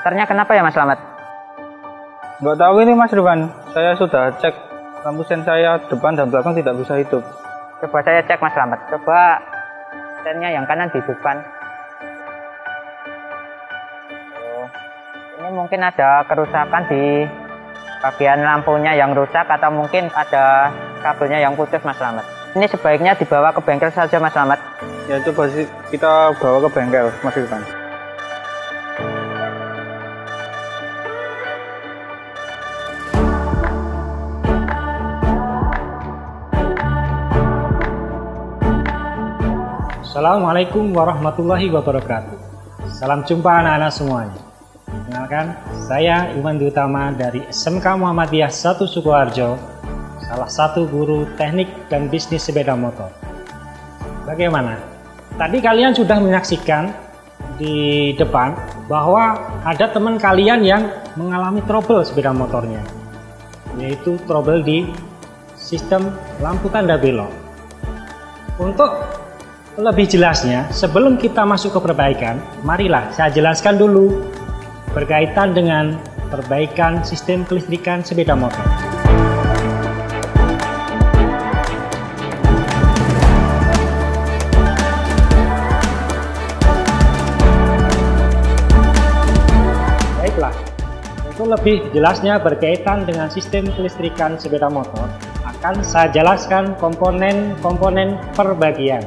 Motornya kenapa ya Mas Slamet? Nggak tahu ini Mas Rifan, saya sudah cek lampu sen saya depan dan belakang tidak bisa hidup. Coba saya cek Mas Slamet, coba sennya yang kanan di depan. Oh, ini mungkin ada kerusakan di bagian lampunya yang rusak atau mungkin ada kabelnya yang putus Mas Slamet. Ini sebaiknya dibawa ke bengkel saja Mas Slamet. Ya coba sih kita bawa ke bengkel Mas Rifan. Assalamualaikum warahmatullahi wabarakatuh. Salam jumpa anak-anak semuanya. Kenalkan, saya Iwan Dwi Utama dari SMK Muhammadiyah 1 Sukoharjo, salah satu guru teknik dan bisnis sepeda motor. Bagaimana? Tadi kalian sudah menyaksikan di depan bahwa ada teman kalian yang mengalami trouble sepeda motornya, yaitu trouble di sistem lampu tanda belok. Untuk lebih jelasnya, sebelum kita masuk ke perbaikan, marilah saya jelaskan dulu berkaitan dengan perbaikan sistem kelistrikan sepeda motor. Baiklah, untuk lebih jelasnya berkaitan dengan sistem kelistrikan sepeda motor, akan saya jelaskan komponen-komponen perbagian.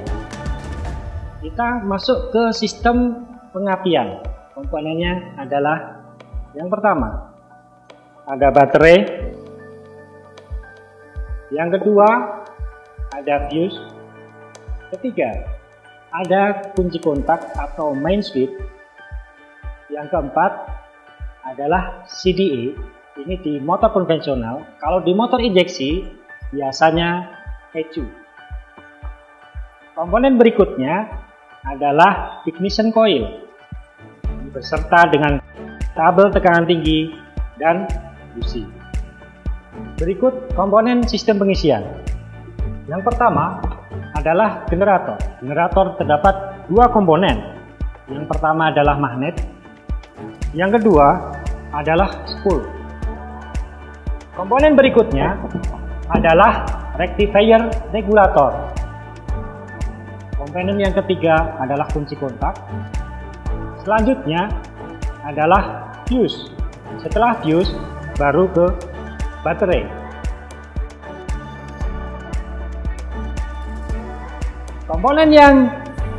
Kita masuk ke sistem pengapian. Komponennya adalah yang pertama, ada baterai. Yang kedua, ada fuse. Ketiga, ada kunci kontak atau main switch. Yang keempat adalah CDA. Ini di motor konvensional. Kalau di motor injeksi biasanya ECU. Komponen berikutnya adalah ignition coil beserta dengan tabel tekanan tinggi dan busi. Berikut komponen sistem pengisian. Yang pertama adalah generator. Generator terdapat dua komponen. Yang pertama adalah magnet. Yang kedua adalah spool. Komponen berikutnya adalah rectifier regulator. Komponen yang ketiga adalah kunci kontak. Selanjutnya adalah fuse. Setelah fuse baru ke baterai. Komponen yang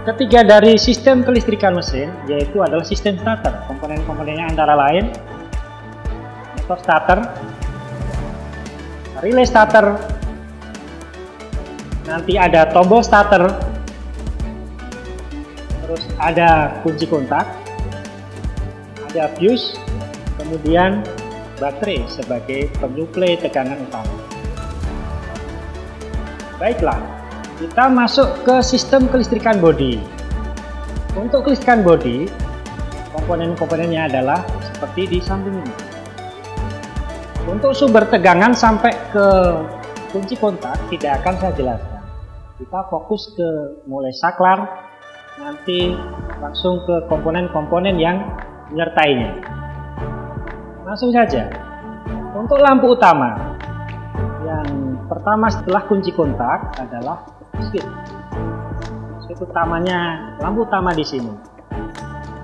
ketiga dari sistem kelistrikan mesin yaitu adalah sistem starter. Komponen-komponennya antara lain motor starter, relay starter, nanti ada tombol starter, terus ada kunci kontak, ada fuse, kemudian baterai sebagai penyuplai tegangan utama. Baiklah, kita masuk ke sistem kelistrikan bodi. Untuk kelistrikan bodi, komponen-komponennya adalah seperti di samping ini. Untuk sumber tegangan sampai ke kunci kontak tidak akan saya jelaskan. Kita fokus ke mulai saklar, nanti langsung ke komponen-komponen yang menyertainya. Langsung saja. Untuk lampu utama, yang pertama setelah kunci kontak adalah switch. Switch utamanya, lampu utama di sini.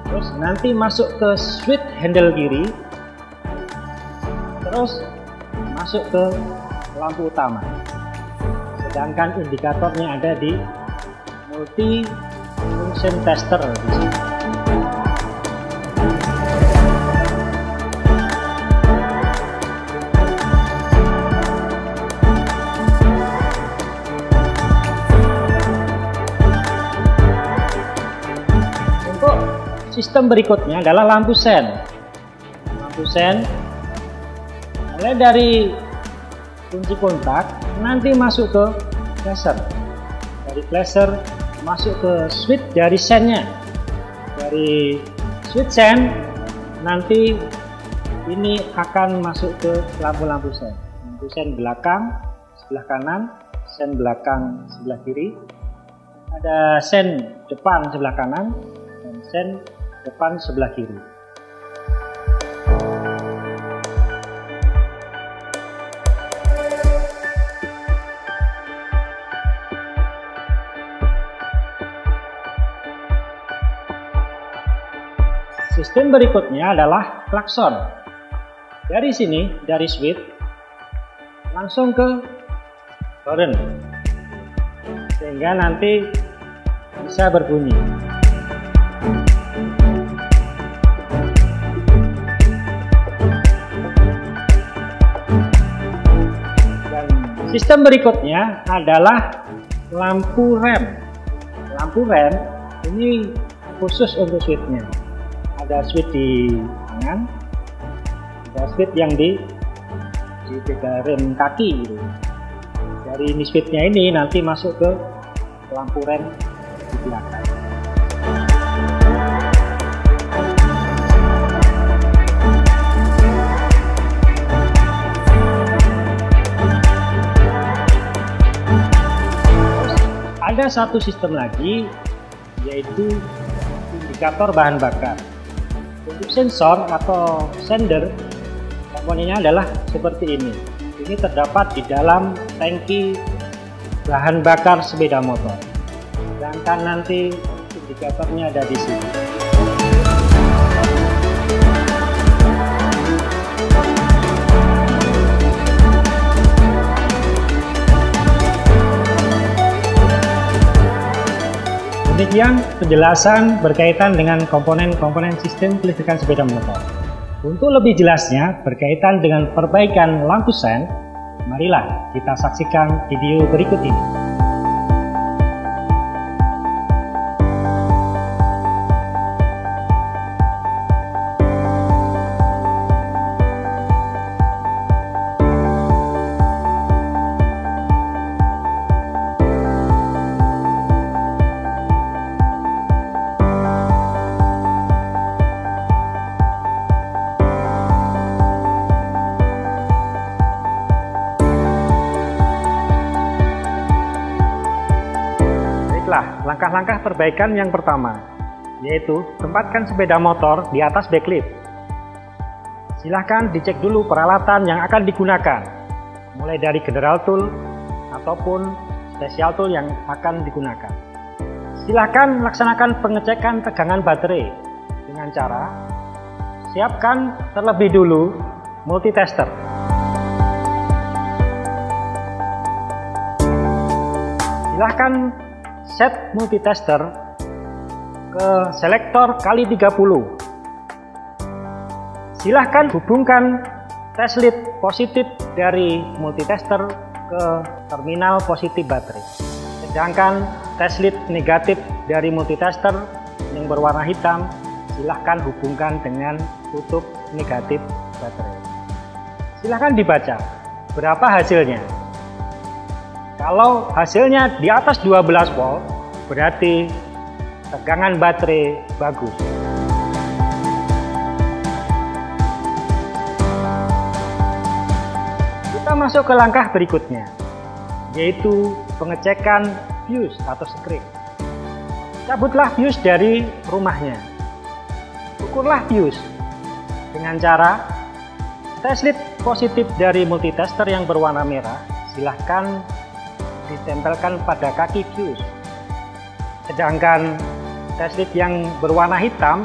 Terus nanti masuk ke switch handle kiri, terus masuk ke lampu utama. Sedangkan indikatornya ada di multi function tester di sini. Untuk sistem berikutnya adalah lampu sen. Lampu sen mulai dari kunci kontak nanti masuk ke flasher. Dari flasher masuk ke switch dari sennya. Dari switch sen nanti ini akan masuk ke lampu-lampu sen. Lampu sen belakang sebelah kanan, sen belakang sebelah kiri, ada sen depan sebelah kanan dan sen depan sebelah kiri. Sistem berikutnya adalah klakson. Dari sini, dari switch, langsung ke horn, sehingga nanti bisa berbunyi. Dan sistem berikutnya adalah lampu rem. Lampu rem ini khusus untuk switch-nya. Ada switch di tangan, ada switch yang di rem kaki gitu. Dari ini switch-nya ini nanti masuk ke lampu rem di belakang. Ada satu sistem lagi, yaitu indikator bahan bakar. Untuk sensor atau sender, komponennya adalah seperti ini. Ini terdapat di dalam tangki bahan bakar sepeda motor. Sedangkan nanti indikatornya ada di sini. Demikian penjelasan berkaitan dengan komponen-komponen sistem kelistrikan sepeda motor. Untuk lebih jelasnya berkaitan dengan perbaikan lampu sen, marilah kita saksikan video berikut ini. Langkah-langkah perbaikan yang pertama, yaitu tempatkan sepeda motor di atas backlift. Silahkan dicek dulu peralatan yang akan digunakan, mulai dari general tool ataupun special tool yang akan digunakan. Silahkan laksanakan pengecekan tegangan baterai dengan cara siapkan terlebih dulu multitester. Silahkan set multitester ke selektor kali 30. Silahkan hubungkan test lead positif dari multitester ke terminal positif baterai. Sedangkan test lead negatif dari multitester yang berwarna hitam silahkan hubungkan dengan tutup negatif baterai. Silahkan dibaca berapa hasilnya. Kalau hasilnya di atas 12 volt, berarti tegangan baterai bagus. Kita masuk ke langkah berikutnya, yaitu pengecekan fuse atau skring. Cabutlah fuse dari rumahnya. Ukurlah fuse dengan cara test lead positif dari multitester yang berwarna merah, silahkan ditempelkan pada kaki fuse. Sedangkan test lead yang berwarna hitam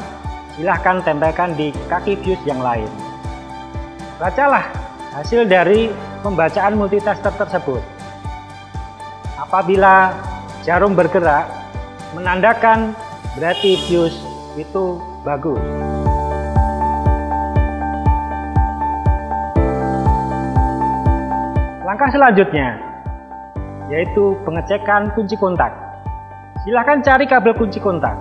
silahkan tempelkan di kaki fuse yang lain. Bacalah hasil dari pembacaan multitester tersebut. Apabila jarum bergerak, menandakan berarti fuse itu bagus. Langkah selanjutnya yaitu pengecekan kunci kontak. Silahkan cari kabel kunci kontak.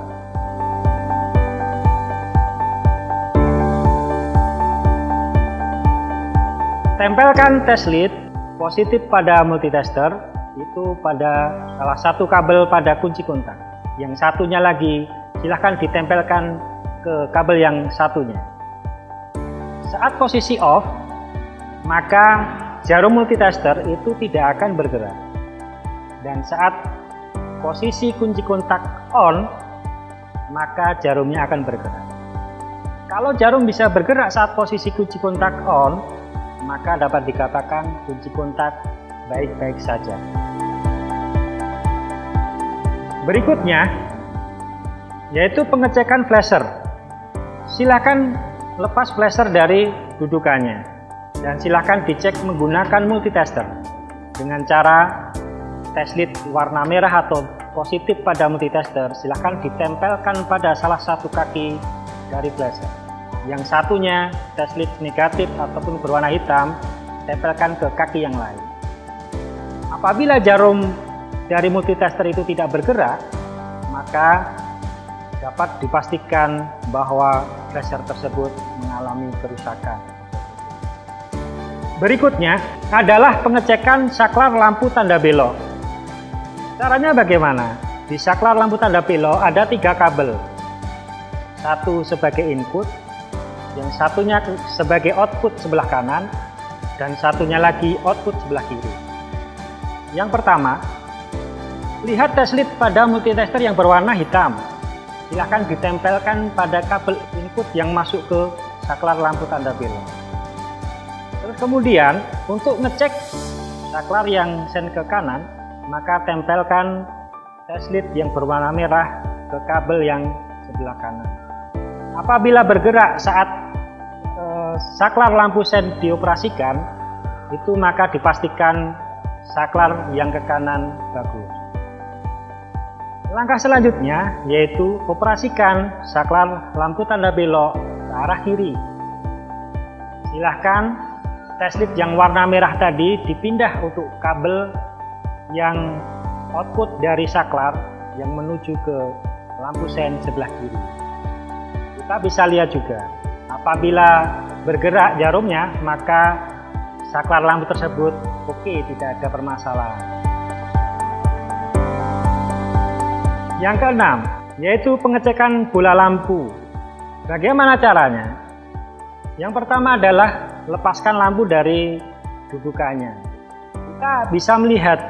Tempelkan test lead positif pada multitester itu pada salah satu kabel pada kunci kontak. Yang satunya lagi silahkan ditempelkan ke kabel yang satunya. Saat posisi off, maka jarum multitester itu tidak akan bergerak. Dan saat posisi kunci kontak on, maka jarumnya akan bergerak. Kalau jarum bisa bergerak saat posisi kunci kontak on, maka dapat dikatakan kunci kontak baik-baik saja. Berikutnya, yaitu pengecekan flasher. silakan lepas flasher dari dudukannya dan silakan dicek menggunakan multitester dengan cara test lead warna merah atau positif pada multitester. Silakan ditempelkan pada salah satu kaki dari flasher. Yang satunya test lead negatif ataupun berwarna hitam, tempelkan ke kaki yang lain. Apabila jarum dari multitester itu tidak bergerak, maka dapat dipastikan bahwa flasher tersebut mengalami kerusakan. Berikutnya adalah pengecekan saklar lampu tanda belok. Caranya bagaimana? Di saklar lampu tanda belok ada 3 kabel. Satu sebagai input, yang satunya sebagai output sebelah kanan, dan satunya lagi output sebelah kiri. Yang pertama, lihat test lead pada multitester yang berwarna hitam. Silahkan ditempelkan pada kabel input yang masuk ke saklar lampu tanda belok. Terus kemudian untuk ngecek saklar yang sen ke kanan, maka tempelkan test lead yang berwarna merah ke kabel yang sebelah kanan. Apabila bergerak saat saklar lampu sen dioperasikan, itu maka dipastikan saklar yang ke kanan bagus. Langkah selanjutnya yaitu operasikan saklar lampu tanda belok ke arah kiri. Silahkan test lead yang warna merah tadi dipindah untuk kabel yang output dari saklar yang menuju ke lampu sen sebelah kiri. Kita bisa lihat juga, apabila bergerak jarumnya, maka saklar lampu tersebut oke, tidak ada permasalahan. Yang keenam, yaitu pengecekan bola lampu. Bagaimana caranya? Yang pertama adalah lepaskan lampu dari dudukannya. Kita bisa melihat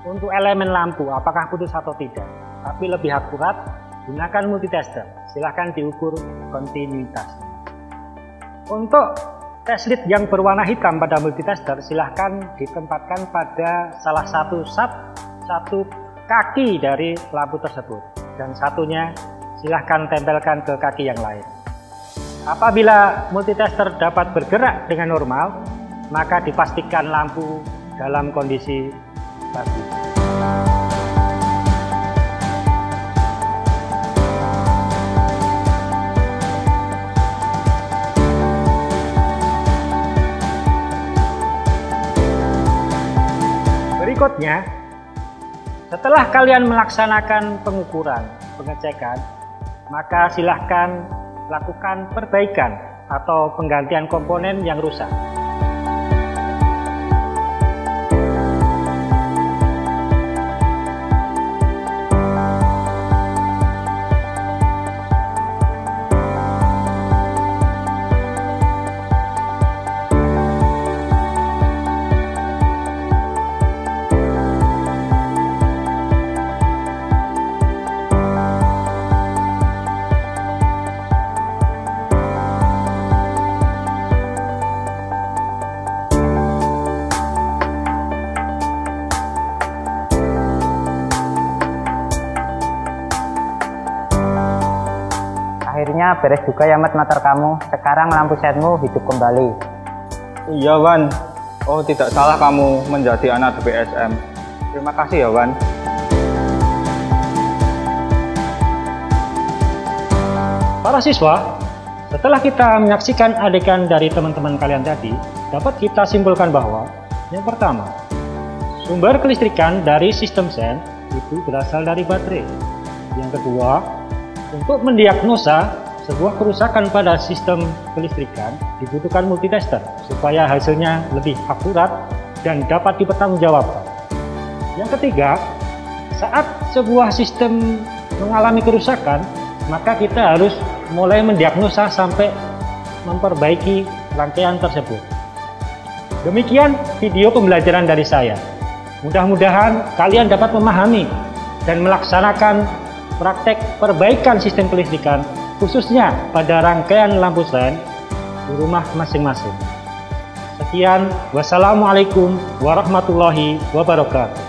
untuk elemen lampu apakah putus atau tidak. Tapi lebih akurat, gunakan multitester. Silahkan diukur kontinuitasnya. Untuk test lead yang berwarna hitam pada multitester, silahkan ditempatkan pada salah satu kaki dari lampu tersebut, dan satunya silahkan tempelkan ke kaki yang lain. Apabila multitester dapat bergerak dengan normal, maka dipastikan lampu dalam kondisi bagus. Berikutnya, setelah kalian melaksanakan pengukuran, pengecekan, maka silahkan lakukan perbaikan atau penggantian komponen yang rusak. Akhirnya beres juga ya Mat motor kamu. Sekarang lampu senmu hidup kembali. Iya Wan. Oh, tidak salah kamu menjadi anak DPSM. Terima kasih ya Wan. Para siswa, setelah kita menyaksikan adegan dari teman-teman kalian tadi, dapat kita simpulkan bahwa yang pertama, sumber kelistrikan dari sistem sen itu berasal dari baterai. Yang kedua, untuk mendiagnosa sebuah kerusakan pada sistem kelistrikan dibutuhkan multitester supaya hasilnya lebih akurat dan dapat dipertanggungjawabkan. Yang ketiga, saat sebuah sistem mengalami kerusakan, maka kita harus mulai mendiagnosa sampai memperbaiki rangkaian tersebut. Demikian video pembelajaran dari saya. Mudah-mudahan kalian dapat memahami dan melaksanakan praktek perbaikan sistem kelistrikan khususnya pada rangkaian lampu sen di rumah masing-masing. Sekian, wassalamualaikum warahmatullahi wabarakatuh.